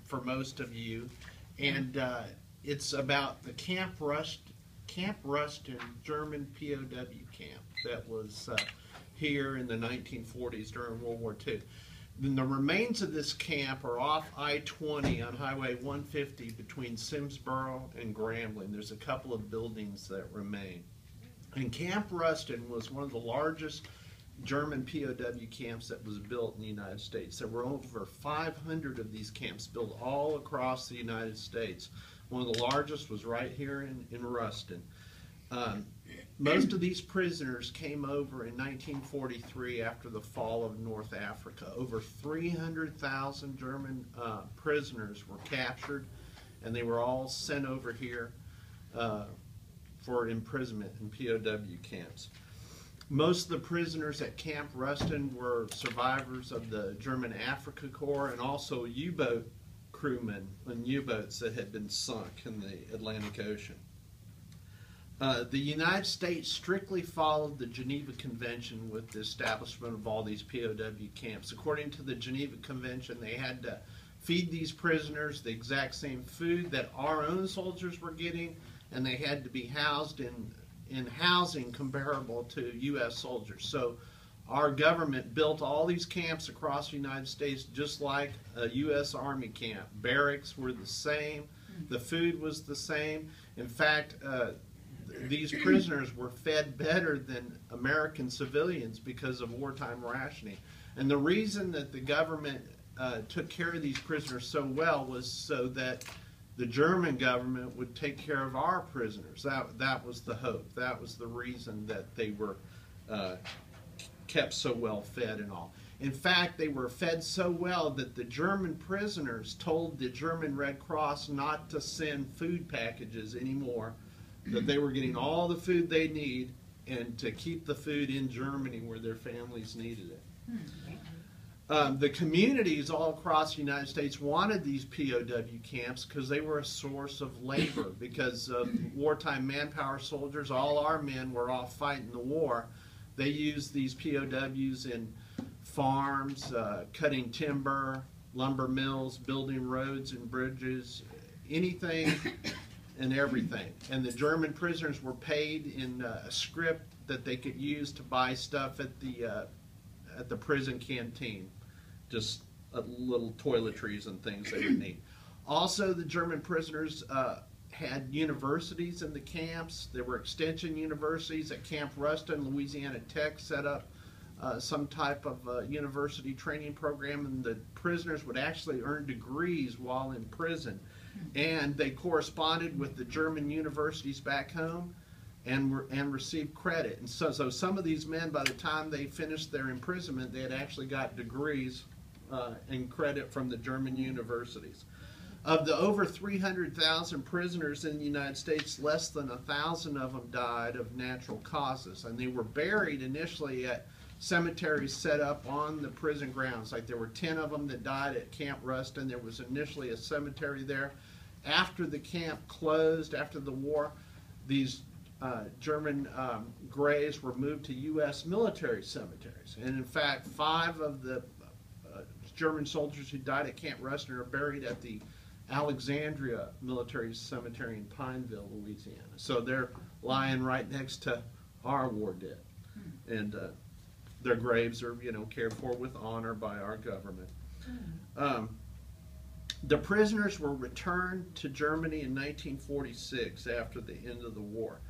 for most of you, and it's about the Camp Ruston German POW camp that was here in the 1940s during World War II. Then the remains of this camp are off I-20 on Highway 150 between Simsboro and Grambling. There's a couple of buildings that remain. And Camp Ruston was one of the largest German POW camps that was built in the United States. There were over 500 of these camps built all across the United States. One of the largest was right here in Ruston. Most of these prisoners came over in 1943 after the fall of North Africa. Over 300,000 German prisoners were captured, and they were all sent over here for imprisonment in POW camps. Most of the prisoners at Camp Ruston were survivors of the German Africa Corps and also U-boat crewmen on U-boats that had been sunk in the Atlantic Ocean. The United States strictly followed the Geneva Convention with the establishment of all these POW camps. According to the Geneva Convention, they had to feed these prisoners the exact same food that our own soldiers were getting, and they had to be housed in housing comparable to U.S. soldiers. So our government built all these camps across the United States just like a U.S. Army camp. Barracks were the same. The food was the same. In fact, these prisoners were fed better than American civilians because of wartime rationing. And the reason that the government took care of these prisoners so well was so that the German government would take care of our prisoners. That was the hope. That was the reason that they were kept so well fed and all. In fact, they were fed so well that the German prisoners told the German Red Cross not to send food packages anymore, that they were getting all the food they need and to keep the food in Germany where their families needed it. The communities all across the United States wanted these POW camps because they were a source of labor. Because wartime manpower soldiers, all our men were off fighting the war. They used these POWs in farms, cutting timber, lumber mills, building roads and bridges, anything and everything. And the German prisoners were paid in a script that they could use to buy stuff at the prison canteen, just little toiletries and things they would need. Also, the German prisoners had universities in the camps. There were extension universities at Camp Ruston. Louisiana Tech set up some type of university training program, and the prisoners would actually earn degrees while in prison. And they corresponded with the German universities back home and received credit. And so some of these men, by the time they finished their imprisonment, they had actually got degrees and credit from the German universities. Of the over 300,000 prisoners in the United States, less than 1,000 of them died of natural causes, and they were buried initially at cemeteries set up on the prison grounds. Like there were 10 of them that died at Camp Ruston. There was initially a cemetery there. After the camp closed, after the war, these German graves were moved to U.S. military cemeteries. And in fact, 5 of the German soldiers who died at Camp Ruston are buried at the Alexandria Military Cemetery in Pineville, Louisiana. So they're lying right next to our war dead. And their graves are, cared for with honor by our government. The prisoners were returned to Germany in 1946 after the end of the war.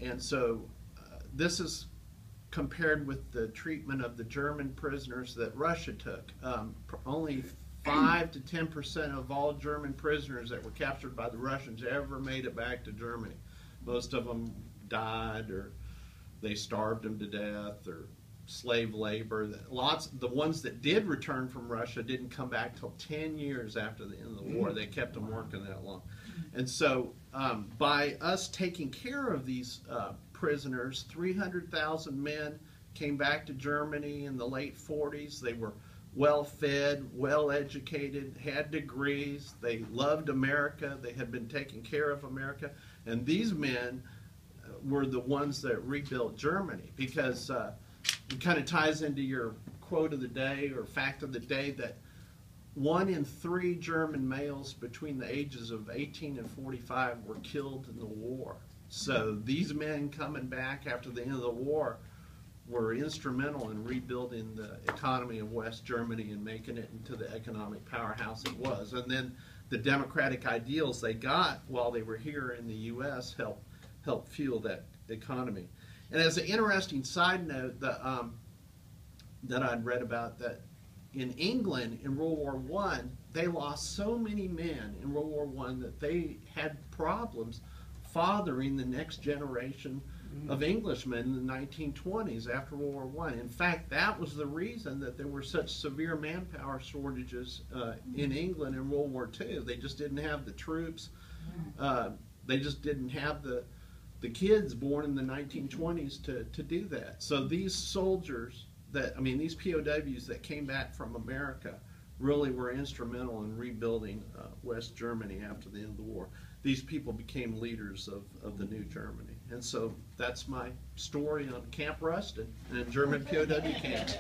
And so this is compared with the treatment of the German prisoners that Russia took. Only 5 to 10% of all German prisoners that were captured by the Russians ever made it back to Germany. Most of them died, or they starved them to death, or slave labor. The ones that did return from Russia didn't come back till 10 years after the end of the war. They kept them working that long. And so by us taking care of these prisoners, 300,000 men came back to Germany in the late 40s. They were well fed, well educated, had degrees. They loved America. They had been taking care of America. And these men were the ones that rebuilt Germany, because it kind of ties into your quote of the day or fact of the day that 1 in 3 German males between the ages of 18 and 45 were killed in the war. So these men coming back after the end of the war were instrumental in rebuilding the economy of West Germany and making it into the economic powerhouse it was. And then the democratic ideals they got while they were here in the U.S. helped fuel that economy. And as an interesting side note, that I'd read about, that in England in World War I, they lost so many men in World War I that they had problems fathering the next generation of Englishmen in the 1920s after World War I. In fact, that was the reason that there were such severe manpower shortages in England in World War II. They just didn't have the troops. They just didn't have the kids born in the 1920s to do that. So these soldiers, these POWs that came back from America really were instrumental in rebuilding West Germany after the end of the war. These people became leaders of the new Germany. And so that's my story on Camp Ruston and German POW camps.